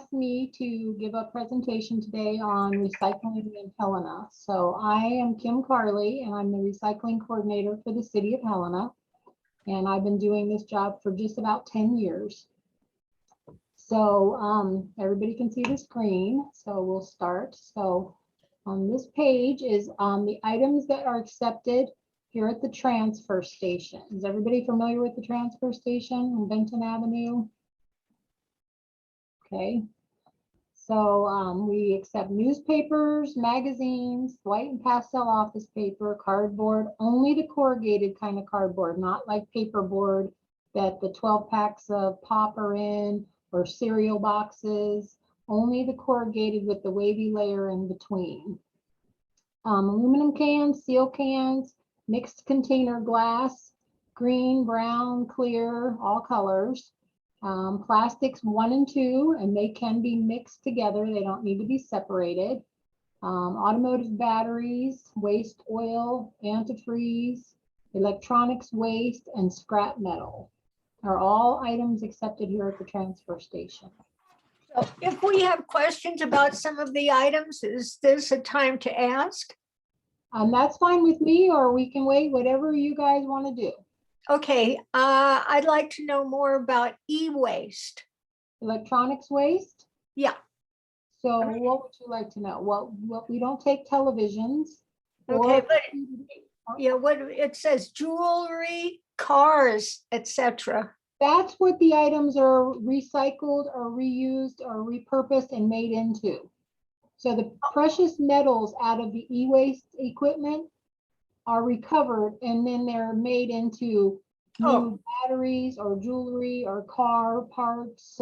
asked me to give a presentation today on recycling in Helena. So I am Kim Carley, and I'm the recycling coordinator for the city of Helena. And I've been doing this job for just about 10 years. So everybody can see the screen. So we'll start. So on this page is the items that are accepted here at the transfer station. Is everybody familiar with the transfer station on Benton Avenue? Okay. So we accept newspapers, magazines, white and pastel office paper, cardboard, only the corrugated kind of cardboard, not like paperboard that the 12 packs of pop are in, or cereal boxes, only the corrugated with the wavy layer in between. Aluminum cans, steel cans, mixed container glass, green, brown, clear, all colors. Plastics 1 and 2, and they can be mixed together. They don't need to be separated. Automotive batteries, waste oil, antifreeze, electronics waste, and scrap metal are all items accepted here at the transfer station. So if we have questions about some of the items, is this a time to ask? That's fine with me, or we can wait, whatever you guys want to do. Okay, I'd like to know more about e-waste. Electronics waste? Yeah. So what would you like to know? What we don't take televisions. Okay, but yeah, what it says, jewelry, cars, etc. That's what the items are recycled or reused or repurposed and made into. So the precious metals out of the e-waste equipment are recovered, and then they're made into new batteries or jewelry or car parts.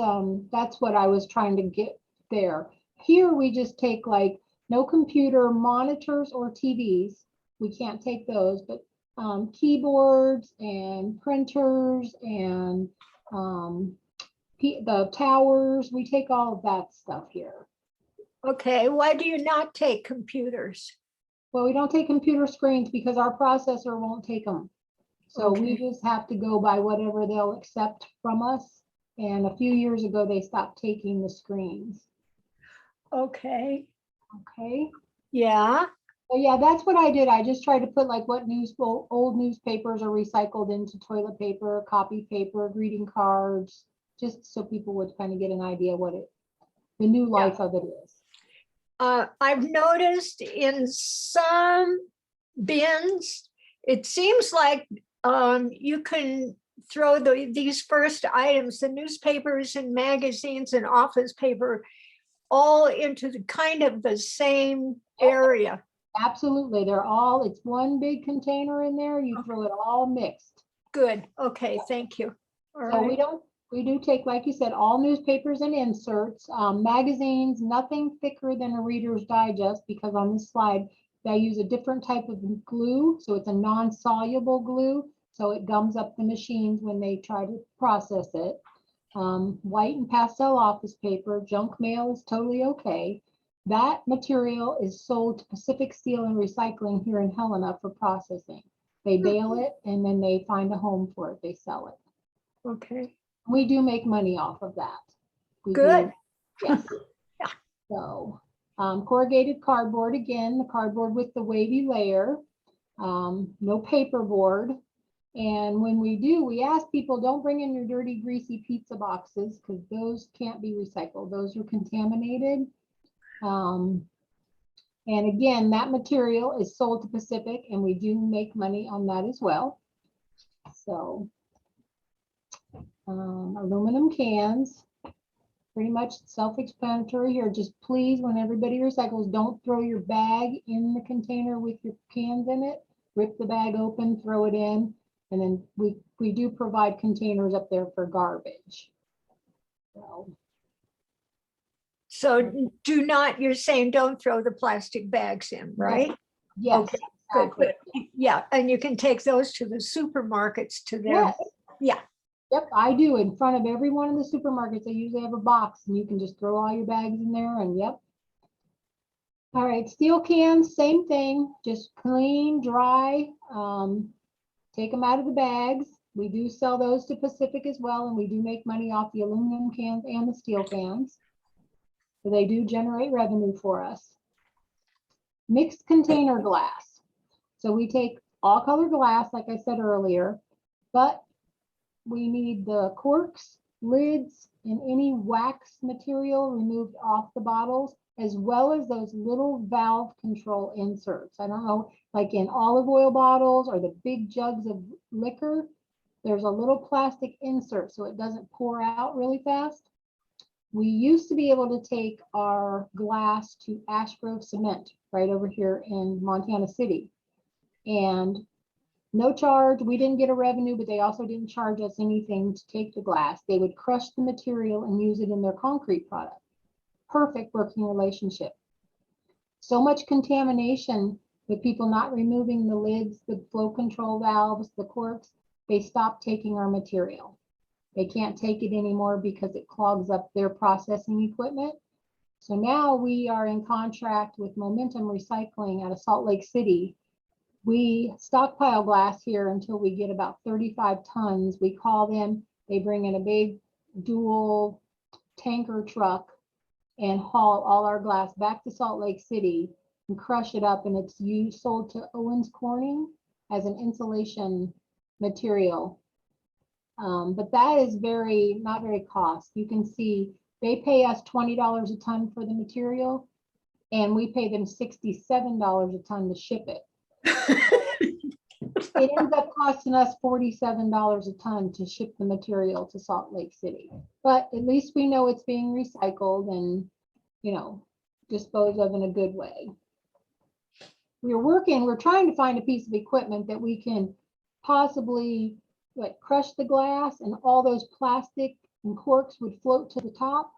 That's what I was trying to get there. Here we just take like no computer monitors or TVs. We can't take those, but keyboards and printers and the towers, we take all of that stuff here. Okay, why do you not take computers? Well, we don't take computer screens because our processor won't take them. So we just have to go by whatever they'll accept from us. And a few years ago, they stopped taking the screens. Okay. Okay. Yeah. So yeah, that's what I did. I just tried to put like what old newspapers are recycled into toilet paper, copy paper, greeting cards, just so people would kind of get an idea what the new life of it is. I've noticed in some bins, it seems like you can throw these first items, the newspapers and magazines and office paper, all into the kind of the same area. Absolutely. It's one big container in there. You throw it all mixed. Good. Okay. Thank you. All So right. we do take, like you said, all newspapers and inserts, magazines, nothing thicker than a Reader's Digest, because on this slide, they use a different type of glue. So it's a non-soluble glue. So it gums up the machines when they try to process it. White and pastel office paper, junk mail is totally okay. That material is sold to Pacific Steel and Recycling here in Helena for processing. They bale it and then they find a home for it. They sell it. Okay. We do make money off of that. Good. Yes. Yeah. So corrugated cardboard, again, the cardboard with the wavy layer, no paperboard. And when we ask people, don't bring in your dirty, greasy pizza boxes because those can't be recycled. Those are contaminated. And again, that material is sold to Pacific, and we do make money on that as well. So aluminum cans, pretty much self-explanatory here. Just please, when everybody recycles, don't throw your bag in the container with your cans in it. Rip the bag open, throw it in, and then we do provide containers up there for garbage. So you're saying don't throw the plastic bags in, right? Yes. Okay, exactly. good. Yeah, and you can take those to the supermarkets to their, Yes. Yeah. Yep, I do. In front of everyone in the supermarkets, they usually have a box and you can just throw all your bags in there and yep. All right, steel cans, same thing, just clean, dry, take them out of the bags. We do sell those to Pacific as well, and we do make money off the aluminum cans and the steel cans. So they do generate revenue for us. Mixed container glass. So we take all color glass, like I said earlier, but we need the corks, lids, and any wax material removed off the bottles, as well as those little valve control inserts. I don't know, like in olive oil bottles or the big jugs of liquor, there's a little plastic insert so it doesn't pour out really fast. We used to be able to take our glass to Ash Grove Cement right over here in Montana City. And no charge, we didn't get a revenue, but they also didn't charge us anything to take the glass. They would crush the material and use it in their concrete product. Perfect working relationship. So much contamination with people not removing the lids, the flow control valves, the corks, they stopped taking our material. They can't take it anymore because it clogs up their processing equipment. So now we are in contract with Momentum Recycling out of Salt Lake City. We stockpile glass here until we get about 35 tons. We call them, they bring in a big dual tanker truck and haul all our glass back to Salt Lake City and crush it up, and it's sold to Owens Corning as an insulation material. But that is not very cost. You can see they pay us $20 a ton for the material, and we pay them $67 a ton to ship it. It ends up costing us $47 a ton to ship the material to Salt Lake City. But at least we know it's being recycled and, you know, disposed of in a good way. We're trying to find a piece of equipment that we can possibly crush the glass, and all those plastic and corks would float to the top,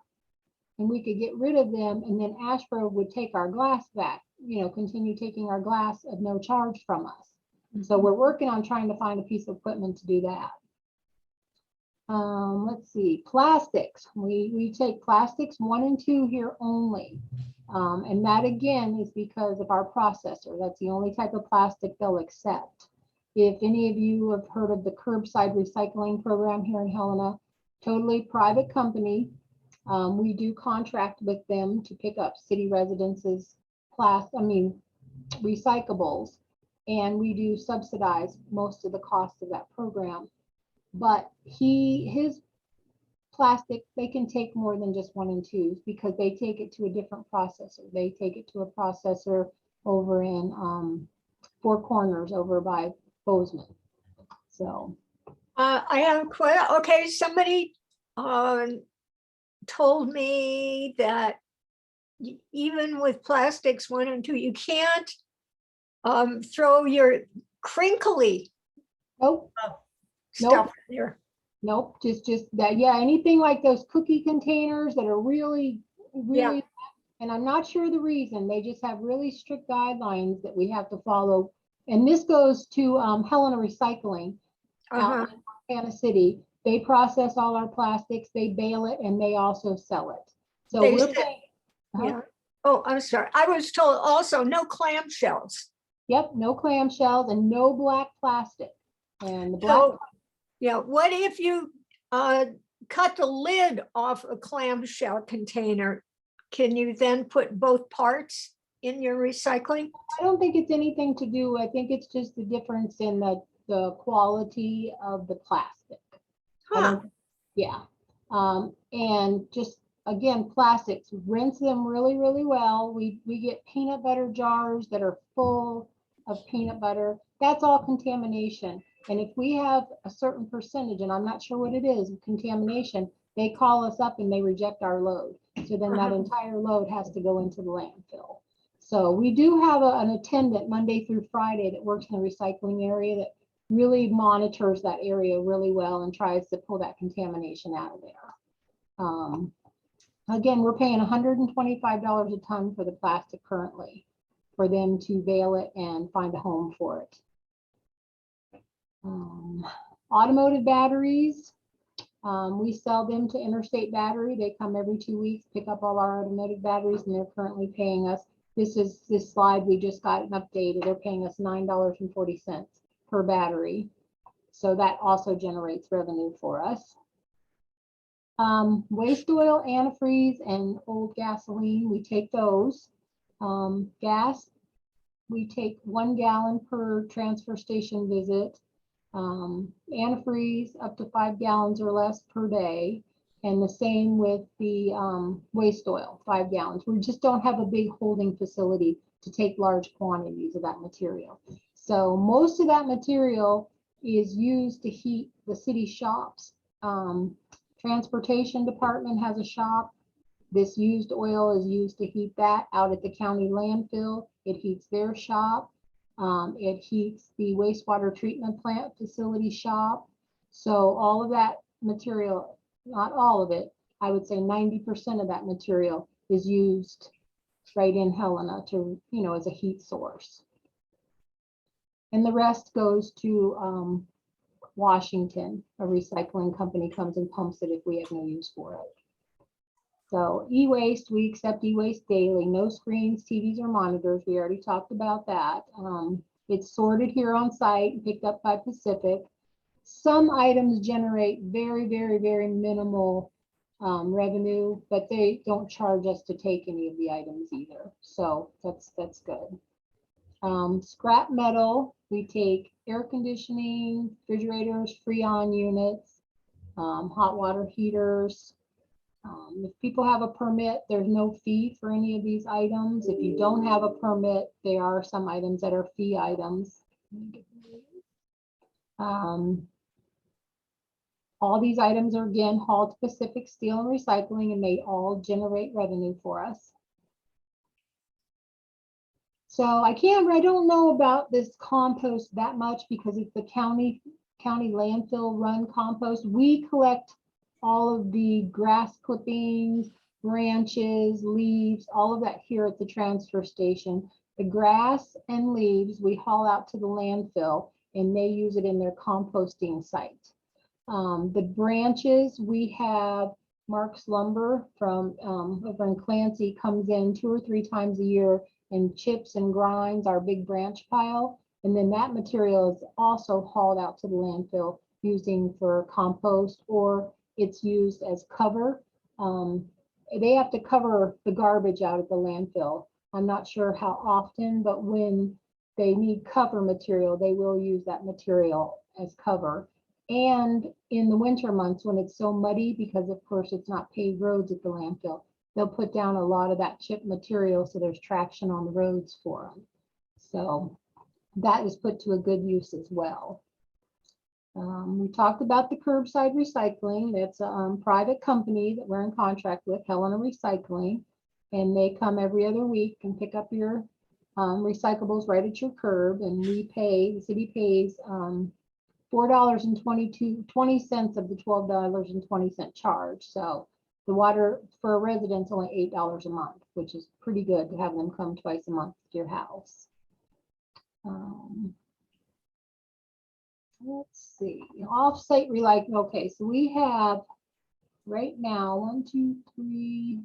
and we could get rid of them, and then Ash Grove would take our glass back, you know, continue taking our glass at no charge from us. So we're working on trying to find a piece of equipment to do that. Let's see, plastics. We take plastics 1 and 2 here only. And that again is because of our processor. That's the only type of plastic they'll accept. If any of you have heard of the curbside recycling program here in Helena, totally private company. We do contract with them to pick up city residences recyclables, and we do subsidize most of the cost of that program. But his plastic, they can take more than just 1 and 2s because they take it to a different processor. They take it to a processor over in Four Corners over by Bozeman. So I have okay, somebody told me that even with plastics 1 and 2, you can't throw your crinkly stuff in there. Nope, just that. Yeah, anything like those cookie containers that are really, Yeah. and I'm not sure the reason. They just have really strict guidelines that we have to follow. And this goes to Helena Recycling out in Montana City. They process all our plastics, they bale it, and they also sell it. So we're paying. Yeah. Oh, I'm sorry. I was told also no clamshells. Yep, no clamshells and no black plastic. And the black. Yeah, what if you cut the lid off a clamshell container? Can you then put both parts in your recycling? I don't think it's anything to do. I think it's just the difference in the quality of the plastic. Yeah. And just again, plastics, rinse them really, really well. We get peanut butter jars that are full of peanut butter. That's all contamination. And if we have a certain percentage, and I'm not sure what it is, of contamination, they call us up and they reject our load. So then that entire load has to go into the landfill. So we do have an attendant Monday through Friday that works in the recycling area that really monitors that area really well and tries to pull that contamination out of there. Again, we're paying $125 a ton for the plastic currently for them to bale it and find a home for it. Automotive batteries, we sell them to Interstate Battery. They come every 2 weeks, pick up all our automotive batteries, and they're currently paying us. This slide, we just got an updated. They're paying us $9.40 per battery. So that also generates revenue for us. Waste oil, antifreeze, and old gasoline, we take those. Gas, we take 1 gallon per transfer station visit. Antifreeze up to 5 gallons or less per day. And the same with the waste oil, 5 gallons. We just don't have a big holding facility to take large quantities of that material. So most of that material is used to heat the city shops. Transportation department has a shop. This used oil is used to heat that out at the county landfill. It heats their shop. It heats the wastewater treatment plant facility shop. So all of that material, not all of it, I would say 90% of that material is used right in Helena to, as a heat source. And the rest goes to Washington. A recycling company comes and pumps it if we have no use for it. So e-waste, we accept e-waste daily, no screens, TVs, or monitors. We already talked about that. It's sorted here on site and picked up by Pacific. Some items generate very, very, very minimal revenue, but they don't charge us to take any of the items either. So that's good. Scrap metal, we take air conditioning, refrigerators, Freon units, hot water heaters. If people have a permit, there's no fee for any of these items. If you don't have a permit, there are some items that are fee items. All these items are again hauled to Pacific Steel and Recycling, and they all generate revenue for us. So I don't know about this compost that much because it's the county landfill run compost. We collect all of the grass clippings, branches, leaves, all of that here at the transfer station. The grass and leaves we haul out to the landfill and they use it in their composting site. The branches, we have Mark's Lumber from over in Clancy comes in 2 or 3 times a year and chips and grinds our big branch pile. And then that material is also hauled out to the landfill using for compost, or it's used as cover. They have to cover the garbage out at the landfill. I'm not sure how often, but when they need cover material, they will use that material as cover. And in the winter months when it's so muddy, because of course it's not paved roads at the landfill, they'll put down a lot of that chip material so there's traction on the roads for them. So that is put to a good use as well. We talked about the curbside recycling. That's a private company that we're in contract with, Helena Recycling, and they come every other week and pick up your recyclables right at your curb, and the city pays $4.20 of the $12.20 charge. So the water for a resident's only $8 a month, which is pretty good to have them come twice a month to your house. Let's see, off-site recycling. Okay, so we have right now 1, 2, 3,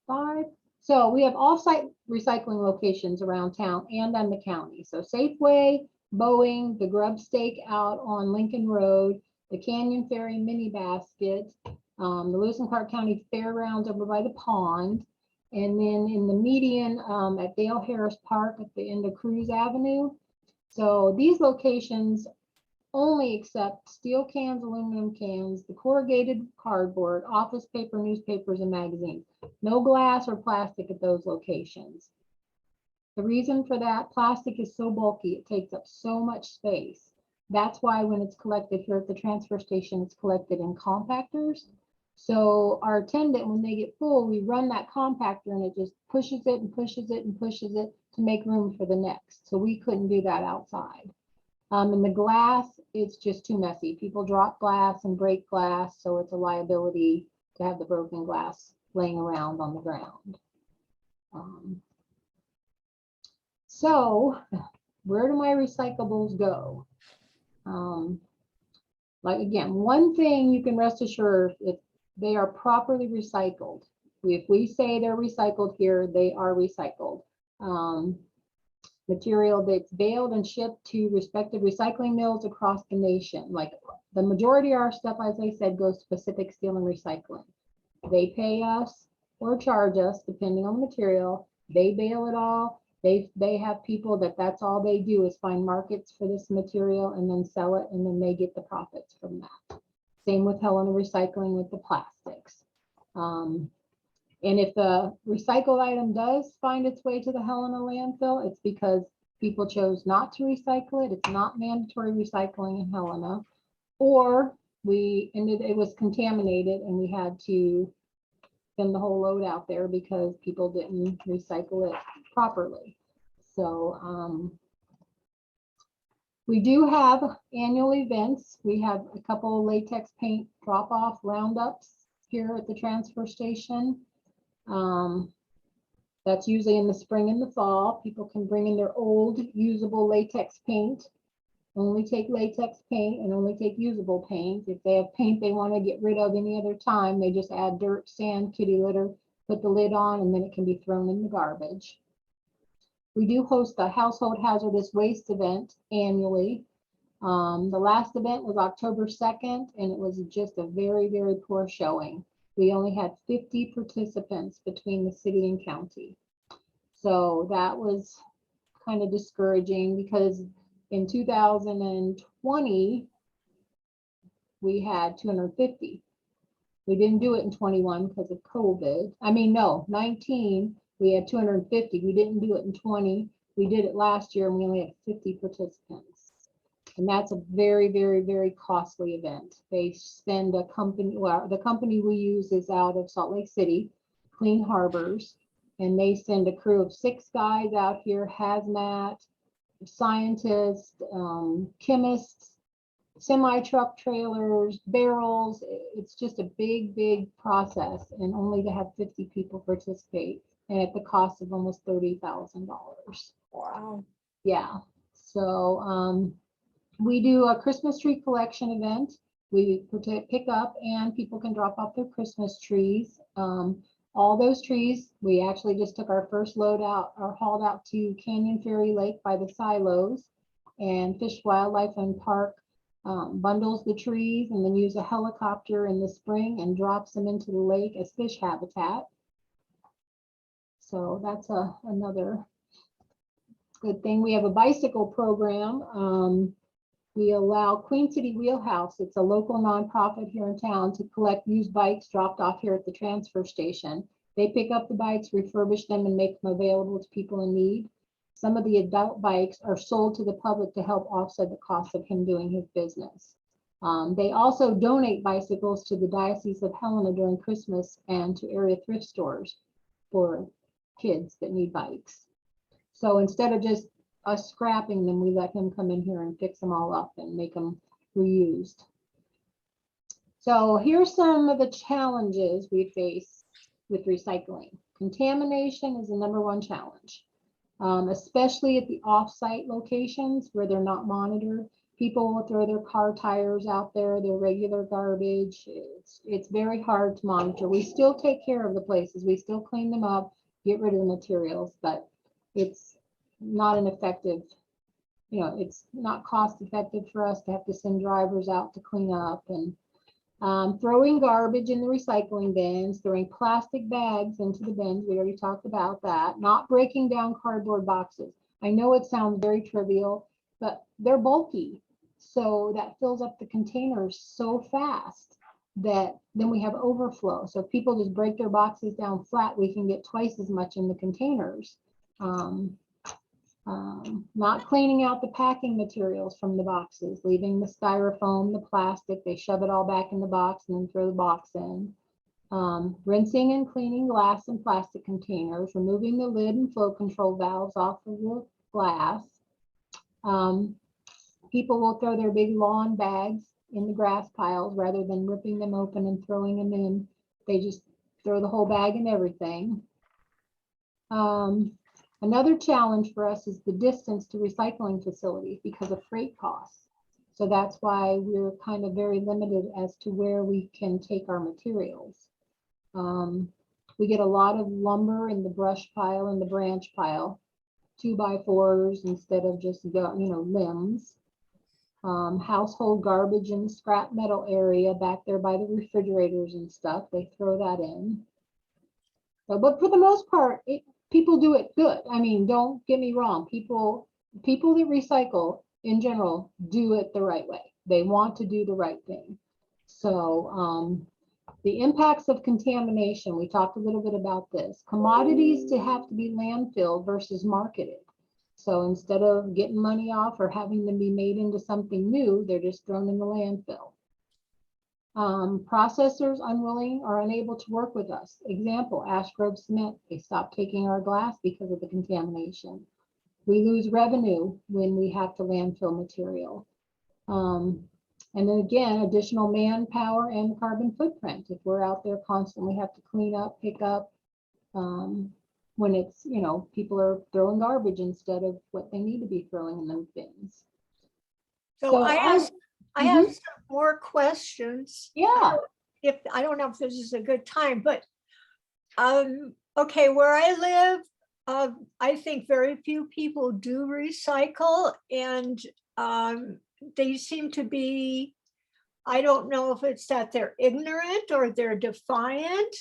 5. So we have off-site recycling locations around town and on the county. So Safeway, Boeing, the Grub Steak out on Lincoln Road, the Canyon Ferry Mini Basket, the Lewis and Clark County Fairgrounds over by the pond, and then in the median at Dale Harris Park at the end of Cruz Avenue. So these locations only accept steel cans, aluminum cans, the corrugated cardboard, office paper, newspapers, and magazines. No glass or plastic at those locations. The reason for that, plastic is so bulky, it takes up so much space. That's why when it's collected here at the transfer station, it's collected in compactors. So our attendant, when they get full, we run that compactor and it just pushes it and pushes it and pushes it to make room for the next. So we couldn't do that outside. And the glass, it's just too messy. People drop glass and break glass, so it's a liability to have the broken glass laying around on the ground. So where do my recyclables go? Like again, one thing you can rest assured, if they are properly recycled. If we say they're recycled here, they are recycled. Material that's baled and shipped to respective recycling mills across the nation, like The majority of our stuff, as I said, goes to Pacific Steel and Recycling. They pay us or charge us depending on the material. They bale it all. They have people that's all they do is find markets for this material and then sell it, and then they get the profits from that. Same with Helena Recycling with the plastics. And if the recycled item does find its way to the Helena landfill, it's because people chose not to recycle it. It's not mandatory recycling in Helena, or it was contaminated and we had to send the whole load out there because people didn't recycle it properly. So we do have annual events. We have a couple of latex paint drop-off roundups here at the transfer station. That's usually in the spring and the fall. People can bring in their old usable latex paint. Only take latex paint and only take usable paint. If they have paint they want to get rid of any other time, they just add dirt, sand, kitty litter, put the lid on, and then it can be thrown in the garbage. We do host a household hazardous waste event annually. The last event was October 2nd, and it was just a very, very poor showing. We only had 50 participants between the city and county. So that was kind of discouraging because in 2020, we had 250. We didn't do it in 21 because of COVID. I mean, no, 19, we had 250. We didn't do it in 20. We did it last year and we only had 50 participants. And that's a very, very, very costly event. They send a company, well, the company we use is out of Salt Lake City, Clean Harbors, and they send a crew of 6 guys out here, hazmat, scientists, chemists, semi-truck trailers, barrels. It's just a big, big process, and only to have 50 people participate, and at the cost of almost $30,000. Wow. Yeah. So we do a Christmas tree collection event. We pick up and people can drop off their Christmas trees. All those trees, we actually just took our first load out or hauled out to Canyon Ferry Lake by the silos, and Fish, Wildlife and Park bundles the trees and then use a helicopter in the spring and drops them into the lake as fish habitat. So that's another good thing. We have a bicycle program. We allow Queen City Wheelhouse, it's a local nonprofit here in town, to collect used bikes dropped off here at the transfer station. They pick up the bikes, refurbish them, and make them available to people in need. Some of the adult bikes are sold to the public to help offset the cost of him doing his business. They also donate bicycles to the Diocese of Helena during Christmas and to area thrift stores for kids that need bikes. So instead of just us scrapping them, we let him come in here and fix them all up and make them reused. So here's some of the challenges we face with recycling. Contamination is the #1 challenge, especially at the off-site locations where they're not monitored. People will throw their car tires out there, their regular garbage. It's very hard to monitor. We still take care of the places. We still clean them up, get rid of the materials, but it's not an effective, it's not cost effective for us to have to send drivers out to clean up. And throwing garbage in the recycling bins, throwing plastic bags into the bins, we already talked about that. Not breaking down cardboard boxes. I know it sounds very trivial, but they're bulky, so that fills up the containers so fast that then we have overflow. So if people just break their boxes down flat, we can get twice as much in the containers. Not cleaning out the packing materials from the boxes, leaving the styrofoam, the plastic, they shove it all back in the box and then throw the box in. Rinsing and cleaning glass and plastic containers, removing the lid and flow control valves off of the glass. People will throw their big lawn bags in the grass piles rather than ripping them open and throwing them in. They just throw the whole bag and everything. Another challenge for us is the distance to recycling facilities because of freight costs. So that's why we're kind of very limited as to where we can take our materials. We get a lot of lumber in the brush pile and the branch pile, 2x4s instead of just limbs. household garbage and scrap metal area back there by the refrigerators and stuff. They throw that in. So, but for the most part, people do it good. I mean, don't get me wrong. People that recycle in general do it the right way. They want to do the right thing. So the impacts of contamination, we talked a little bit about this. Commodities to have to be landfilled versus marketed. So instead of getting money off or having them be made into something new, they're just thrown in the landfill. Processors unwilling or unable to work with us. Example, Ash Grove Cement, they stopped taking our glass because of the contamination. We lose revenue when we have to landfill material. And then again, additional manpower and carbon footprint. If we're out there constantly have to clean up, pick up, when it's, you know, people are throwing garbage instead of what they need to be throwing in those bins. So I have some more questions. Yeah. I don't know if this is a good time, but okay, where I live, I think very few people do recycle, and they seem to be, I don't know if it's that they're ignorant or they're defiant.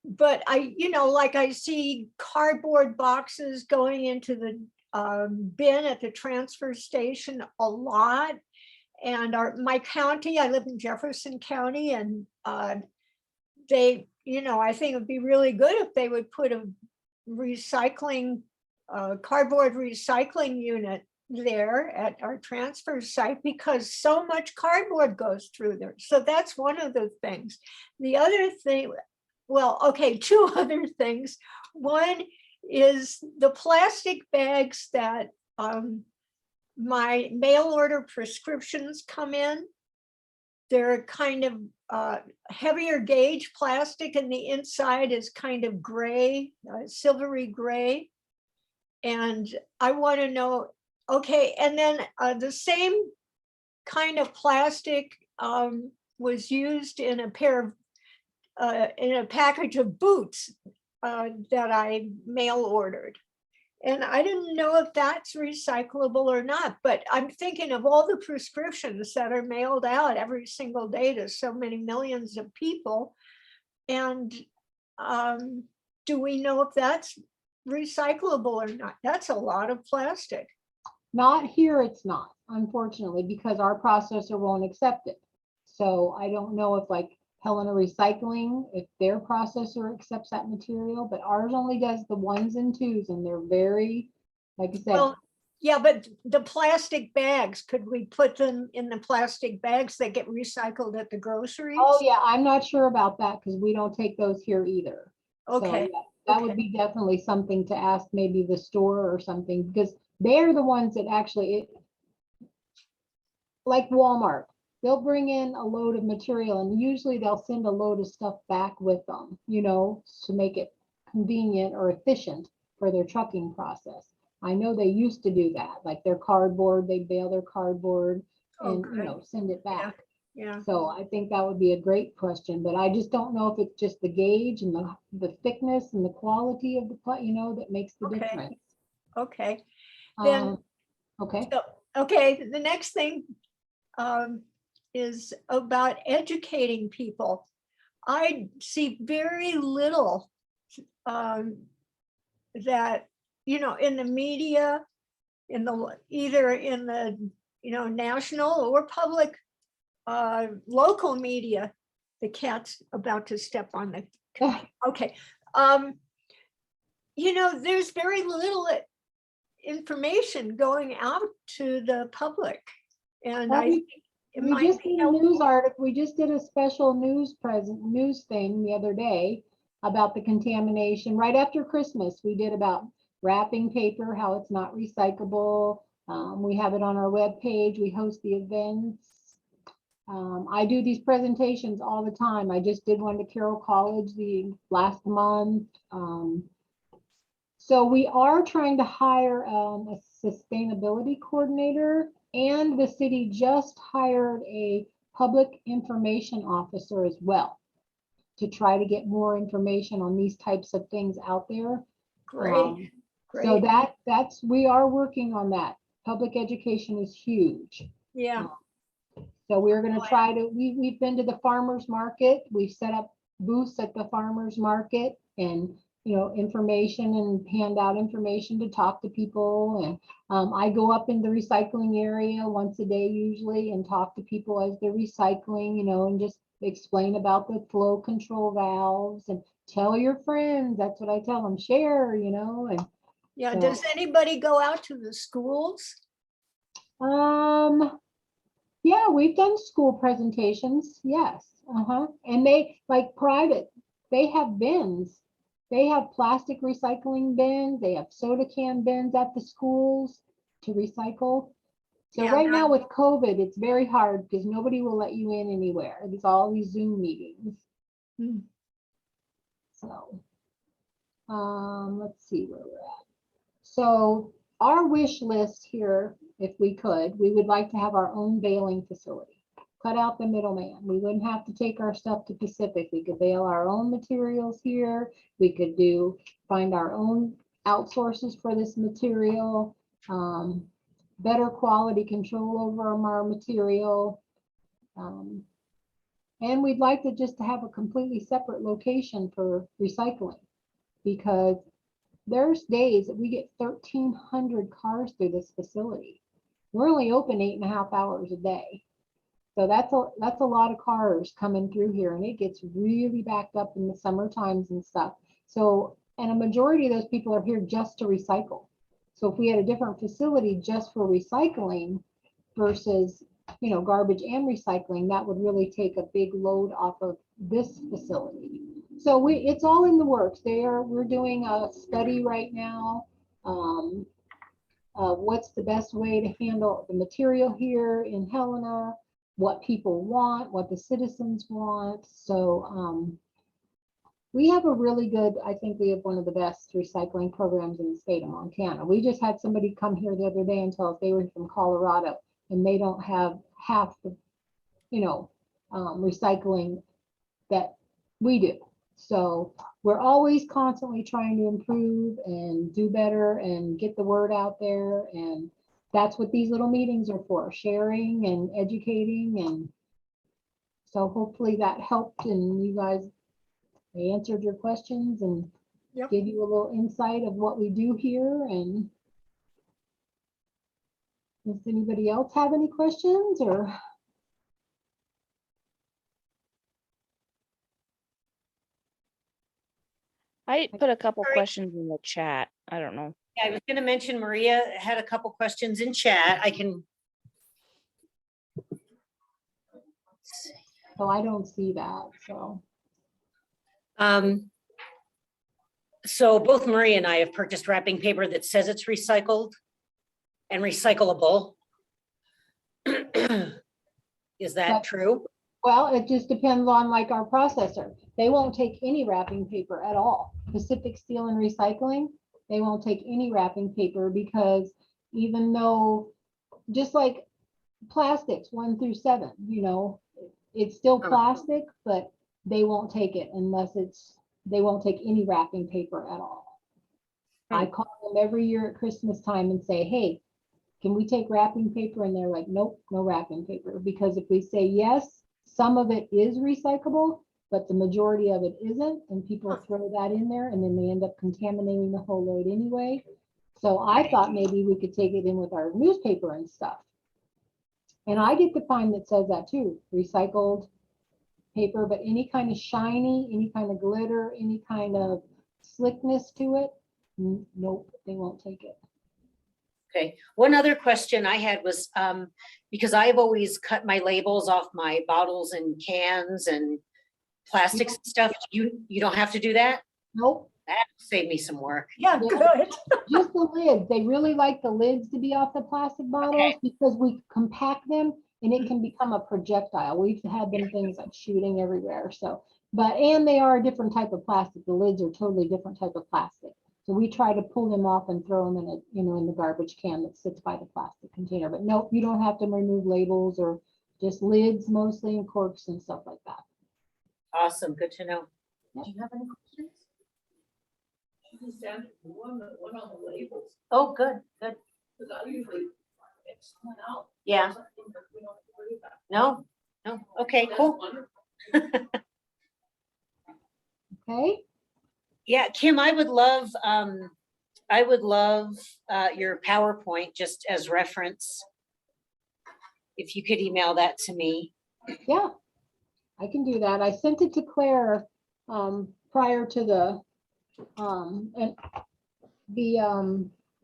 But like I see cardboard boxes going into the bin at the transfer station a lot. And my county, I live in Jefferson County, and they, I think it'd be really good if they would put a cardboard recycling unit there at our transfer site, because so much cardboard goes through there. So that's one of the things. The other thing, well, okay, two other things. One is the plastic bags that my mail order prescriptions come in. They're kind of heavier gauge plastic, and the inside is kind of gray, silvery gray. And I want to know, okay, and then the same kind of plastic was used in a package of boots that I mail ordered. And I didn't know if that's recyclable or not, but I'm thinking of all the prescriptions that are mailed out every single day to so many millions of people. And do we know if that's recyclable or not? That's a lot of plastic. Not here, it's not, unfortunately, because our processor won't accept it. So I don't know if like Helena Recycling, if their processor accepts that material, but ours only does the 1s and 2s, and they're very, like I said. Well, yeah, but the plastic bags, could we put them in the plastic bags that get recycled at the groceries? Oh yeah, I'm not sure about that because we don't take those here either. Okay. So, yeah, that would be definitely something to ask maybe the store or something, because they're the ones that actually, like Walmart, they'll bring in a load of material and usually they'll send a load of stuff back with them, to make it convenient or efficient for their trucking process. I know they used to do that, like their cardboard, they bale their cardboard and, send it back. Yeah. So I think that would be a great question, but I just don't know if it's just the gauge and the thickness and the quality of the that makes the difference. Okay. Then, okay. So, okay, the next thing is about educating people. I see very little that, in the media, either in the, national or public, local media. The cat's about to step on the, okay. There's very little information going out to the public. And I think we just did a news article. We just did a special news thing the other day about the contamination right after Christmas. We did about wrapping paper, how it's not recyclable. We have it on our webpage. We host the events. I do these presentations all the time. I just did one to Carroll College the last month. So we are trying to hire a sustainability coordinator, and the city just hired a public information officer as well to try to get more information on these types of things out there. Great. So we are working on that. public education is huge. Yeah. So we're going to try to, we've been to the farmer's market. We've set up booths at the farmer's market and, you know, information and hand out information to talk to people. And I go up in the recycling area once a day usually and talk to people as they're recycling, you know, and just explain about the flow control valves and tell your friends. That's what I tell them, share, you know, and Yeah. so, Does anybody go out to the schools? yeah, we've done school presentations, yes, and they, like private, they have bins. They have plastic recycling bins, they have soda can bins at the schools to recycle. So Yeah. right now with COVID, it's very hard because nobody will let you in anywhere. It's all these Zoom meetings. Hmm. So, let's see where we're at. So our wish list here, if we could, we would like to have our own baling facility. Cut out the middleman. We wouldn't have to take our stuff to Pacific. We could bale our own materials here. We could find our own outsources for this material, better quality control over our material. And we'd like to just have a completely separate location for recycling, because there's days that we get 1,300 cars through this facility. We're only open 8.5 hours a day. So that's a lot of cars coming through here, and it gets really backed up in the summer times and stuff. So, and a majority of those people are here just to recycle. So if we had a different facility just for recycling versus, you know, garbage and recycling, that would really take a big load off of this facility. So it's all in the works. We're doing a study right now. What's the best way to handle the material here in Helena, what people want, what the citizens want. So we have a really good, I think we have one of the best recycling programs in the state of Montana. We just had somebody come here the other day and tell us they were from Colorado and they don't have half the, you know, recycling that we do. So we're always constantly trying to improve and do better and get the word out there. And that's what these little meetings are for, sharing and educating. And so hopefully that helped and you guys answered your questions and Yep. gave you a little insight of what we do here. And does anybody else have any questions or? I put a couple Sorry. questions in the chat. I don't know. Yeah, I was going to mention Maria had a couple questions in chat. I can. So I don't see that, so. So both Maria and I have purchased wrapping paper that says it's recycled and recyclable. Is that true? Well, it just depends on like our processor. They won't take any wrapping paper at all. Pacific Steel and Recycling, they won't take any wrapping paper because even though, just like plastics 1 through 7, you know, it's still plastic, but they won't take it unless they won't take any wrapping paper at all. I call them every year at Christmas time and say, hey, can we take wrapping paper? And they're like, nope, no wrapping paper. Because if we say yes, some of it is recyclable, but the majority of it isn't. And people throw that in there and then they end up contaminating the whole load anyway. So I thought maybe we could take it in with our newspaper and stuff. And I get the kind that says that too, recycled paper, but any kind of shiny, any kind of glitter, any kind of slickness to it, nope, they won't take it. Okay. One other question I had was because I've always cut my labels off my bottles and cans and plastics and stuff. You don't have to do that? Nope. That saved me some work. Yeah, good. Just the lids. They really like the lids to be off the plastic bottles because we compact them and it can become a projectile. We've had them things like shooting everywhere. So, and they are a different type of plastic. The lids are totally different type of plastic. So we try to pull them off and throw them in a, you know, in the garbage can that sits by the plastic container. But nope, you don't have to remove labels or just lids mostly and corks and stuff like that. Awesome. Good to know. Yep. Do you have any questions? One on the labels. Oh, good, good. Because I usually Yeah. No, no, okay, cool. Okay, Yeah, Kim, I would love your PowerPoint just as reference. If you could email that to me. yeah, I can do that. I sent it to Claire prior to the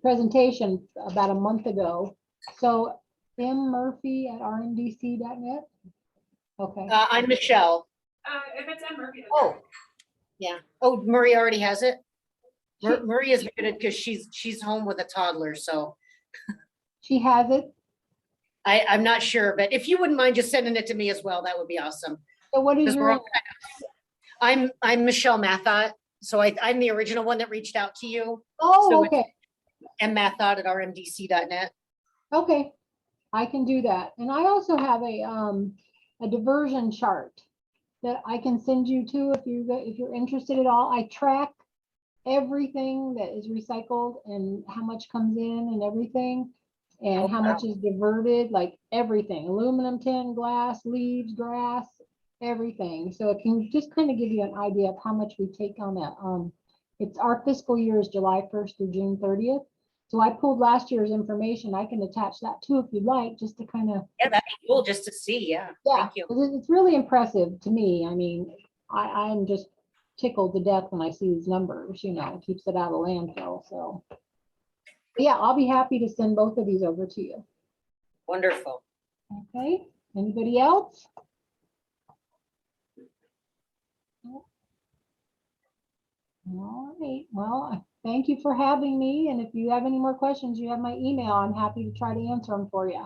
presentation about a month ago. So mmurphy@rmdc.net. Okay, I'm Michelle. If it's M Murphy. Oh, yeah. Oh, Marie already has it? She- Marie is muted because she's home with a toddler, so she has it. I'm not sure, but if you wouldn't mind just sending it to me as well, that would be awesome. So what is Because your, I'm Michelle Mathot, so I'm the original one that reached out to you. oh, so it's- okay, mmathot@rmdc.net. okay. I can do that. And I also have a diversion chart that I can send you to if you're interested at all. I track everything that is recycled and how much comes in and everything. And how much is diverted, like everything, aluminum, tin, glass, leaves, grass, everything. So it can just kind of give you an idea of how much we take on that. It's our fiscal year is July 1st through June 30th. So I pulled last year's information. I can attach that too if you'd like, just to kind of, Yeah, that'd be cool just to see. Yeah, yeah, thank you. it's really impressive to me. I mean, I'm just tickled to death when I see these numbers, it keeps it out of landfill, so. Yeah, I'll be happy to send both of these over to you. Wonderful. Okay, anybody else? All right, well, thank you for having me. And if you have any more questions, you have my email. I'm happy to try to answer them for you.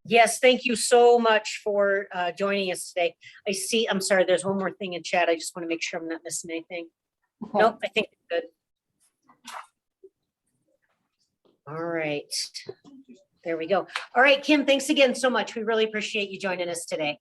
Yes, thank you so much for joining us today. I'm sorry, there's one more thing in chat. I just want to make sure I'm not missing anything. Okay. Nope, I think it's good. All right. There we go. All right, Kim, thanks again so much. We really appreciate you joining us today.